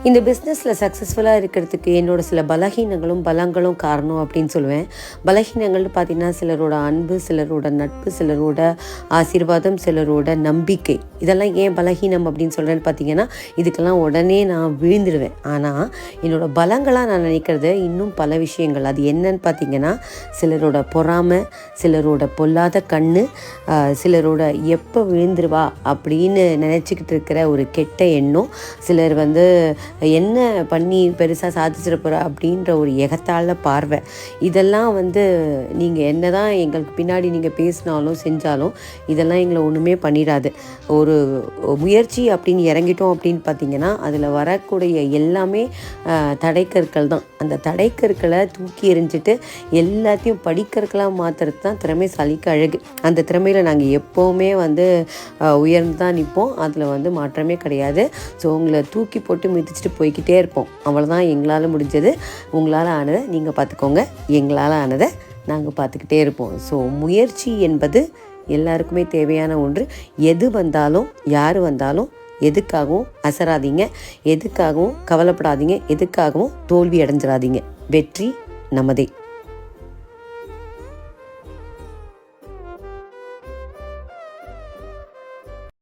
இந்த பிஸ்னஸில் சக்ஸஸ்ஃபுல்லாக இருக்கிறதுக்கு என்னோடய சில பலகீனங்களும் பலங்களும் காரணம் அப்படின்னு சொல்லுவேன். பலகீனங்கள்னு பார்த்திங்கன்னா சிலரோட அன்பு, சிலரோட நட்பு, சிலரோட ஆசீர்வாதம், சிலரோட நம்பிக்கை. இதெல்லாம் ஏன் பலகீனம் அப்படின்னு சொல்கிறேன்னு பார்த்தீங்கன்னா, இதுக்கெல்லாம் உடனே நான் விழுந்துடுவேன். ஆனால் என்னோடய பலங்களாக நான் நினைக்கிறது இன்னும் பல விஷயங்கள். அது என்னன்னு பார்த்தீங்கன்னா, சிலரோட பொறாமை, சிலரோட பொல்லாத கண்ணு, சிலரோட எப்போ விழுந்துருவா அப்படின்னு நினச்சிக்கிட்டு இருக்கிற ஒரு கெட்ட எண்ணம், சிலர் என்ன பண்ணி பெருசாக சாதிச்சிட போகிற அப்படின்ற ஒரு எகத்தாழ பார்வை. இதெல்லாம் நீங்கள் என்ன தான் எங்களுக்கு பின்னாடி நீங்கள் பேசினாலும் செஞ்சாலும் இதெல்லாம் எங்களை ஒன்றுமே பண்ணிடாது. ஒரு முயற்சி அப்படின்னு இறங்கிட்டோம் அப்படின்னு பார்த்திங்கன்னா, அதில் வரக்கூடிய எல்லாமே தடைக்கற்கள் தான். அந்த தடைக்கற்களை தூக்கி எறிஞ்சிட்டு எல்லாத்தையும் படிக்கற்களாக மாற்றுறது தான் திறமைசாலிக்கு அழகு. அந்த திறமையில் நாங்கள் எப்போவுமே உயர்ந்து தான் நிற்போம். அதில் மாற்றமே கிடையாது. ஸோ உங்களை தூக்கி போட்டு மிதிச்சுட்டு போய்கிட்டே இருப்போம். அவ்வளோதான் எங்களால் முடிஞ்சது. உங்களால் ஆனதை நீங்கள் பார்த்துக்கோங்க, எங்களால் ஆனதை நாங்கள் பார்த்துக்கிட்டே இருப்போம். ஸோ முயற்சி என்பது எல்லாருக்குமே தேவையான ஒன்று. எது வந்தாலும் யார் வந்தாலும் எதுக்காகவும் அசராதீங்க, எதுக்காகவும் கவலைப்படாதீங்க, எதுக்காகவும் தோல்வி அடைஞ்சிடாதீங்க. வெற்றி நமதே.